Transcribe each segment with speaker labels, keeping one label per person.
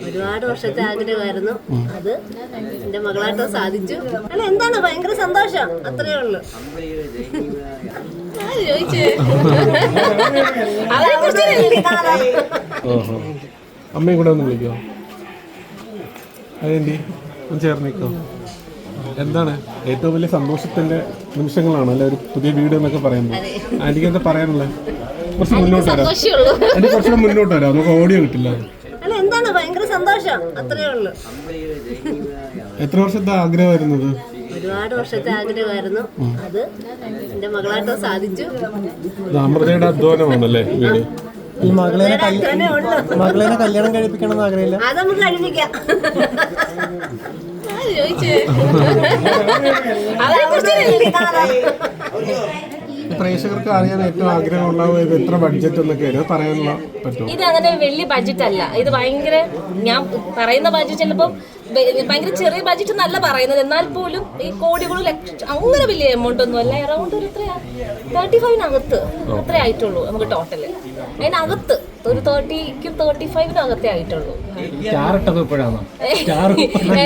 Speaker 1: ഒരുപാട് വർഷത്തെ ആഗ്രഹമായിരുന്നു. അത് എന്റെ മകളായിട്ട് സാധിച്ചു. അല്ല എന്താണ് ഭയങ്കര സന്തോഷം, അത്രേ ഉള്ളു.
Speaker 2: അമ്മയും കൂടെ ഒന്ന് വിളിക്കോ? അതെന്തി ചേർന്നിക്കോ? എന്താണ് ഏറ്റവും വലിയ സന്തോഷത്തിന്റെ നിമിഷങ്ങളാണ് അല്ലെ ഒരു പുതിയ വീട് എന്നൊക്കെ പറയുമ്പോൾ? ആന്റിക്ക് എന്താ പറയാനുള്ളത്? കുറച്ച് മുന്നോട്ട് വരാം, എനിക്ക് കുറച്ചുകൂടെ മുന്നോട്ട് വരാം, നമുക്ക് ഓഡിയോ കിട്ടില്ല.
Speaker 1: അല്ല എന്താണ് ഭയങ്കര സന്തോഷം, അത്രേ ഉള്ളു.
Speaker 2: എത്ര വർഷത്തെ ആഗ്രഹമായിരുന്നത്?
Speaker 1: ഒരുപാട് വർഷത്തെ ആഗ്രഹമായിരുന്നു. അത് എന്റെ മകളായിട്ട് സാധിച്ചു.
Speaker 2: അമൃതയുടെ അധ്വാനമാണല്ലേ വീട്.
Speaker 3: ഈ മകളെ കല്യാണം കഴിപ്പിക്കണം ആഗ്രഹമില്ല?
Speaker 1: അത് നമുക്ക് കഴിപ്പിക്കാം.
Speaker 2: പ്രേക്ഷകർക്ക് അറിയാൻ ഏറ്റവും ആഗ്രഹമുള്ള എത്ര ബഡ്ജറ്റ് എന്നൊക്കെ പറയാനുള്ള പറ്റുമോ?
Speaker 4: ഇത് അങ്ങനെ വലിയ ബഡ്ജറ്റ് അല്ല. ഇത് ഭയങ്കര, ഞാൻ പറയുന്ന ബഡ്ജറ്റ് ചിലപ്പോൾ ഭയങ്കര ചെറിയ ബഡ്ജറ്റ് എന്നല്ല പറയുന്നത്, എന്നാൽ പോലും ഈ കോടികളും അങ്ങനെ വലിയ എമൗണ്ട് ഒന്നും അല്ല. അറൗണ്ട് ഒരു 35-നകത്ത് അത്രേ ആയിട്ടുള്ളൂ നമുക്ക് ടോട്ടല്. അതിനകത്ത് ഒരു 30-ക്കും 35-നകത്തേ ആയിട്ടുള്ളൂ.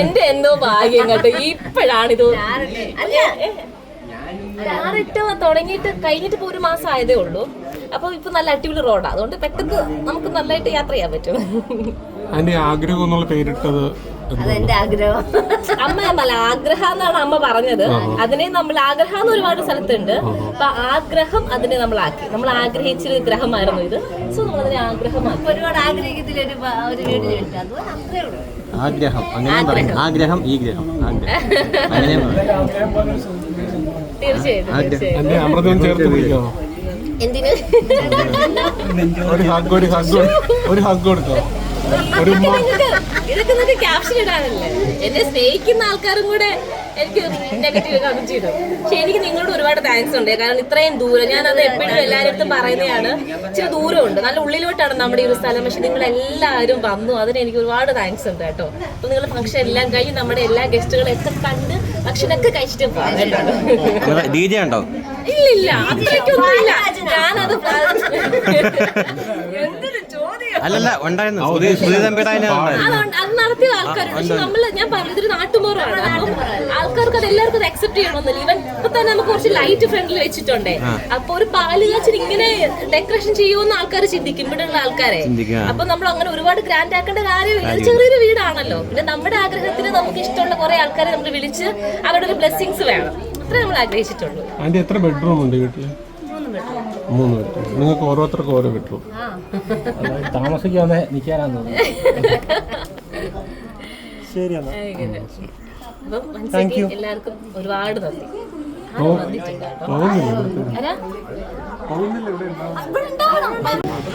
Speaker 4: എന്റെ എന്തോ ഭാഗ്യം കേട്ടോ, ഇപ്പോഴാണിത് ഞാറിട്ട് തുടങ്ങിയിട്ട് കഴിഞ്ഞിട്ട് ഇപ്പൊ 1 മാസം ആയതേ ഉള്ളൂ. അപ്പൊ ഇപ്പൊ നല്ല അടിപൊളി റോഡാ, അതുകൊണ്ട് പെട്ടെന്ന് നമുക്ക് നല്ലതായിട്ട് യാത്ര ചെയ്യാൻ പറ്റും.
Speaker 2: ആഗ്രഹം എന്നുള്ള പേരിട്ടത്
Speaker 1: അതെന്റെ ആഗ്രഹം.
Speaker 4: അമ്മ ആഗ്രഹം എന്നാണ് അമ്മ പറഞ്ഞത്. അതിനെ നമ്മൾ ആഗ്രഹം എന്ന് ഒരുപാട് സ്ഥലത്തുണ്ട്. അപ്പൊ ആഗ്രഹം അതിനെ നമ്മളാക്കി, നമ്മൾ ആഗ്രഹിച്ചൊരു ഗ്രഹമായിരുന്നു ഇത്. സോ നമ്മളതിനെ ആഗ്രഹമാക്കി.
Speaker 1: ഒരുപാട് ആഗ്രഹിക്കത്തിലൊരു വീട് ചോദിച്ചു, അത് അത്രേ ഉള്ളൂ.
Speaker 3: ആഗ്രഹം ആഗ്രഹം ഈ ഗ്രഹം അങ്ങനെ
Speaker 4: തീർച്ചയായിട്ടും.
Speaker 2: അമൃതം ചേർത്ത് പിടിക്കോ?
Speaker 4: എന്തിന്
Speaker 2: ഒരു ഹഗ് കൊടുക്കോ?
Speaker 4: ഇതൊക്കെ എന്നിട്ട് ക്യാപ്ഷൻ ഇടാനല്ലേ? എന്നെ സ്നേഹിക്കുന്ന ആൾക്കാരും കൂടെ എനിക്ക് നെഗറ്റീവ് കമന്റ് ചെയ്തു. പക്ഷെ എനിക്ക് നിങ്ങളോട് ഒരുപാട് താങ്ക്സ് ഉണ്ട്. കാരണം ഇത്രയും ദൂരം, ഞാനത് എപ്പോഴും എല്ലാവരും പറയുന്നതാണ്, ഇച്ചിരി ദൂരമുണ്ട്, നല്ല ഉള്ളിലോട്ടാണ് നമ്മുടെ ഈ ഒരു സ്ഥലം. പക്ഷെ നിങ്ങൾ എല്ലാവരും വന്നു, അതിന് എനിക്ക് ഒരുപാട് താങ്ക്സ് ഉണ്ട് കേട്ടോ. അപ്പൊ നിങ്ങൾ ഫംഗ്ഷൻ എല്ലാം കഴിഞ്ഞ് നമ്മുടെ എല്ലാ ഗസ്റ്റുകളെയൊക്കെ കണ്ട് ഭക്ഷണമൊക്കെ കഴിച്ചിട്ട് പോകാം. ഇല്ലില്ല, അത്രയ്ക്കൊന്നുമില്ല. ഞാനത് എന്തൊരു ചോദ്യം.
Speaker 3: അല്ലല്ല
Speaker 4: അത് നടത്തിയ ആൾക്കാരുണ്ട്. പക്ഷെ നമ്മള്, ഞാൻ പറഞ്ഞു, ഇതൊരു നാട്ടുമ്പുറമാണ്. അപ്പം ആൾക്കാർക്ക് അത് എല്ലാവർക്കും അത് അക്സെപ്റ്റ് ചെയ്യണമെന്നില്ല. ഈവൻ ഇപ്പൊ തന്നെ നമുക്ക് കുറച്ച് ലൈറ്റ് ഫ്രണ്ടിൽ വെച്ചിട്ടുണ്ടേ. അപ്പൊ ഒരു പാല് കാച്ചിന് ഇങ്ങനെ ഡെക്കറേഷൻ ചെയ്യുമെന്ന് ആൾക്കാർ ചിന്തിക്കും, ഇവിടെയുള്ള ആൾക്കാരെ. അപ്പൊ നമ്മൾ അങ്ങനെ ഒരുപാട് ഗ്രാൻഡ് ആക്കേണ്ട കാര്യമില്ല, ചെറിയൊരു വീടാണല്ലോ. പിന്നെ നമ്മുടെ ആഗ്രഹത്തിന് നമുക്ക് ഇഷ്ടമുള്ള കുറെ ആൾക്കാരെ നമ്മൾ വിളിച്ച് അവരുടെ ഒരു ബ്ലെസ്സിങ്സ് വേണം, അത്രേ നമ്മൾ ആഗ്രഹിച്ചിട്ടുള്ളൂ.
Speaker 2: അതിന്റെ എത്ര ബെഡ്റൂം ഉണ്ട് വീട്ടില്? 3 ബെഡ്റൂം. നിങ്ങൾക്ക് ഓരോരുത്തർക്കും ഓരോ ബെഡ്റൂം.
Speaker 3: താമസിക്കാതെ നിൽക്കാനാന്ന് തോന്നുന്നു. ശരിയാണ്.
Speaker 4: എല്ലാവർക്കും ഒരുപാട് നന്ദി.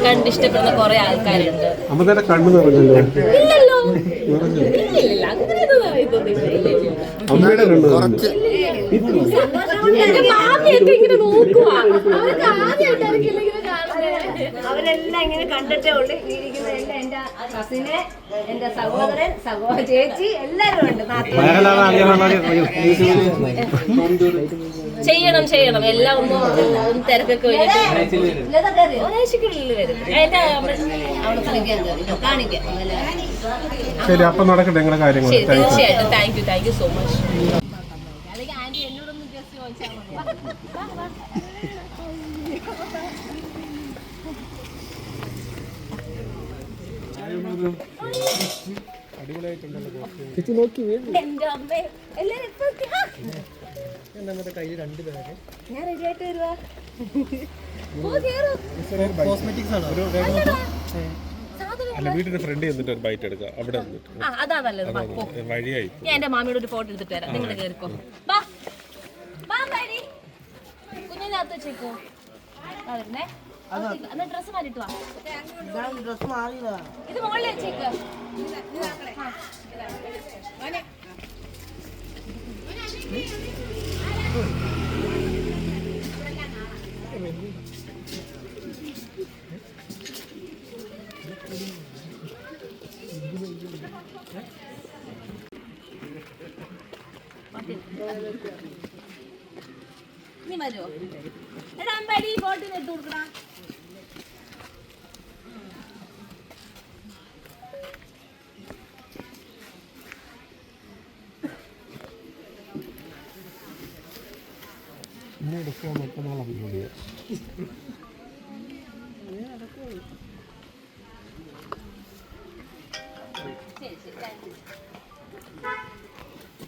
Speaker 4: കണ്ടിഷ്ടപ്പെടുന്ന കുറെ ആൾക്കാരുണ്ട്.
Speaker 2: അമ്മയുടെ കണ്ണു നിറഞ്ഞല്ലോ.
Speaker 4: ഇല്ലല്ലോ, ഇല്ലില്ല, അങ്ങനെയൊന്നും പറയുന്നില്ല.
Speaker 2: അമ്മയുടെ കണ്ണു
Speaker 4: മാമിയൊക്കെ ഇങ്ങനെ നോക്കുവാ, അവർക്ക് ആദ്യമായിട്ടായിരിക്കും ഇങ്ങനെ കാണുന്നത്.
Speaker 1: അവരെല്ലാം ഇങ്ങനെ കണ്ടിട്ടേ ഉള്ളു. ഇരിക്കുന്ന എന്റെ കസിനെ, എന്റെ സഹോദരൻ, ചേച്ചി എല്ലാരും ഉണ്ട്.
Speaker 4: ചെയ്യണം എല്ലാം ഒന്ന് തിരക്കൊക്കെ ഒരാഴ്ചക്കുള്ളിൽ വരും.
Speaker 1: കാണിക്കാം.
Speaker 2: ശരി, അപ്പൊ നടക്കട്ടെ നിങ്ങളുടെ കാര്യങ്ങൾ.
Speaker 4: തീർച്ചയായിട്ടും. Thank you so much. അല്ലെങ്കിൽ ആന്റി എന്നോടൊന്ന് ജസ്റ്റ് ചോദിച്ചാൽ
Speaker 3: ചേച്ചി നോക്കി
Speaker 4: എന്റെ അമ്മേ, എല്ലാരും
Speaker 3: കയ്യിൽ 2 ബാഗ്.
Speaker 4: ഞാൻ റെഡി ആയിട്ട് വരുവാ.
Speaker 3: കോസ്മെറ്റിക്സ് ആണ്.
Speaker 2: അല്ല, വീടിന്റെ ഫ്രണ്ട് എന്നിട്ട് ഒരു ബൈറ്റ് എടുക്കാം. അവിടെ
Speaker 4: അതാ നല്ലത്.
Speaker 2: വഴിയായി.
Speaker 4: ഞാൻ എന്റെ മാമിയോട് ഒരു ഫോട്ടോ എടുത്തിട്ട് തരാം, നിങ്ങൾ കേറിക്കോ. കുഞ്ഞിനകത്ത് വെച്ചേക്കോ. ഡ്രസ് മാറിട്ട് വാ. ഇത് മുകളിൽ വെച്ചേക്ക്. നീ വരുമോ? എടാ അമ്പടി ബോട്ടിൽ എടുത്തു കൊടുക്കടാ.
Speaker 2: മറ്റന്നാൾ അപ്ലോഡ് ചെയ്യാം.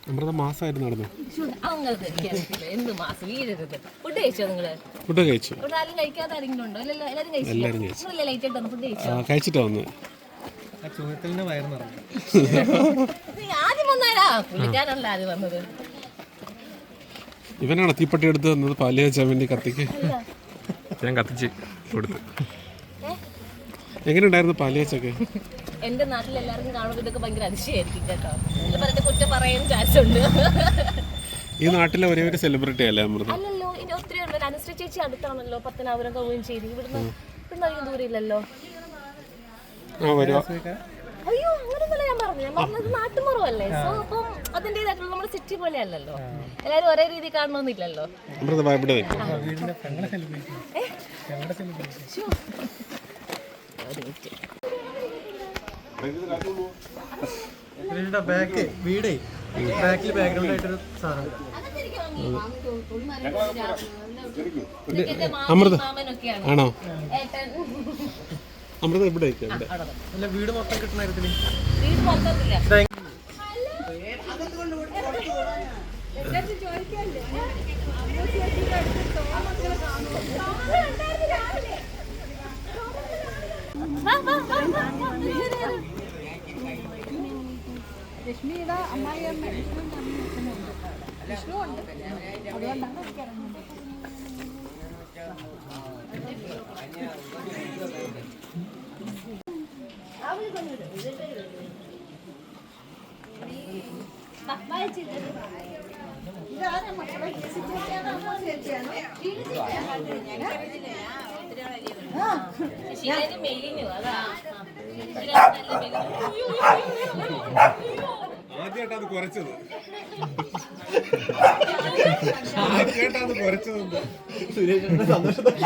Speaker 2: അമൃത മാസമായിരുന്നു നടന്നു.
Speaker 4: എന്ത് മാസം വീഴരുത്. ഫുഡ് കഴിച്ചോ നിങ്ങള്?
Speaker 2: ഫുഡ് കഴിച്ചു.
Speaker 4: ഇവിടെ ആരും കഴിക്കാതെ ആരെങ്കിലും ഉണ്ടോ? എല്ലാവരും കഴിച്ചു. ലൈറ്റ് ആയിട്ട് ഫുഡ് കഴിച്ചോ?
Speaker 2: കഴിച്ചിട്ടാ വന്ന്.
Speaker 3: ആ ചോദ്യത്തിന് വയറ് നിറഞ്ഞു.
Speaker 4: ആദ്യം വന്നാരാ പുള്ളിക്കാരല്ല ആദ്യം വന്നത്.
Speaker 2: ഇവനാണ് തീപ്പട്ടി എടുത്ത് തന്നത് പാല് വെച്ചാൻ വേണ്ടി കത്തിക്ക്. ഞാൻ കത്തിച്ച് കൊടുത്തു. എങ്ങനെയുണ്ടായിരുന്നു പാല് വെച്ചൊക്കെ?
Speaker 4: എന്റെ നാട്ടിൽ എല്ലാവർക്കും കാണുമ്പോൾ ഇതൊക്കെ ഭയങ്കര അതിശയായിരിക്കും കേട്ടോ. പറഞ്ഞ കുറ്റം പറയാൻ ചാൻസ് ഉണ്ട്.
Speaker 2: ഈ നാട്ടിലെ ഒരേ ഒരു സെലിബ്രിറ്റി അല്ലേ അമൃത?
Speaker 4: അല്ലല്ലോ, ഇനി ഒത്തിരി ഉണ്ട്. അനുശ്രീ ചേച്ചി അടുത്താണല്ലോ, പത്തനാപുരം കവുകയും ഇവിടുന്ന് അധികം ദൂരം ഇല്ലല്ലോ. അയ്യോ അങ്ങനെയൊന്നുമല്ല ഞാൻ പറഞ്ഞു. ഞാൻ പറഞ്ഞത് നാട്ടുമുറവല്ലേ. സോ അപ്പം അതിൻ്റെതായിട്ടുള്ള നമ്മുടെ സിറ്റി പോലെ അല്ലല്ലോ. എല്ലാവരും ഒരേ രീതി കാണണമെന്നില്ലല്ലോ.
Speaker 3: വീടിന്റെ പെങ്ങളെ സെലിബ്രേറ്റ്. ബാക്ക് വീടേ ബാക്കിൽ ബാക്ക്ഗ്രൗണ്ട് ആയിട്ടൊരു സാധനം.
Speaker 2: അമൃത
Speaker 4: മാമനൊക്കെയാണ്
Speaker 2: ആണോ?
Speaker 4: ഏട്ടൻ.
Speaker 2: അമൃത ഇവിടെ
Speaker 3: അല്ല വീട് മൊത്തം കിട്ടുന്ന കാര്യത്തിൽ
Speaker 4: വീട് മൊത്തത്തില്ല.
Speaker 1: ലക്ഷ്മിയുടെ അമ്മായിയമ്മ വിഷ്ണു ഉണ്ട്. അതുകൊണ്ടാണ്
Speaker 2: ആദ്യമായിട്ടാണ് കുറച്ചത്. ആദ്യമായിട്ടാണ് കുറച്ചത്. സുരേഷിന്റെ സന്തോഷത്തോടെ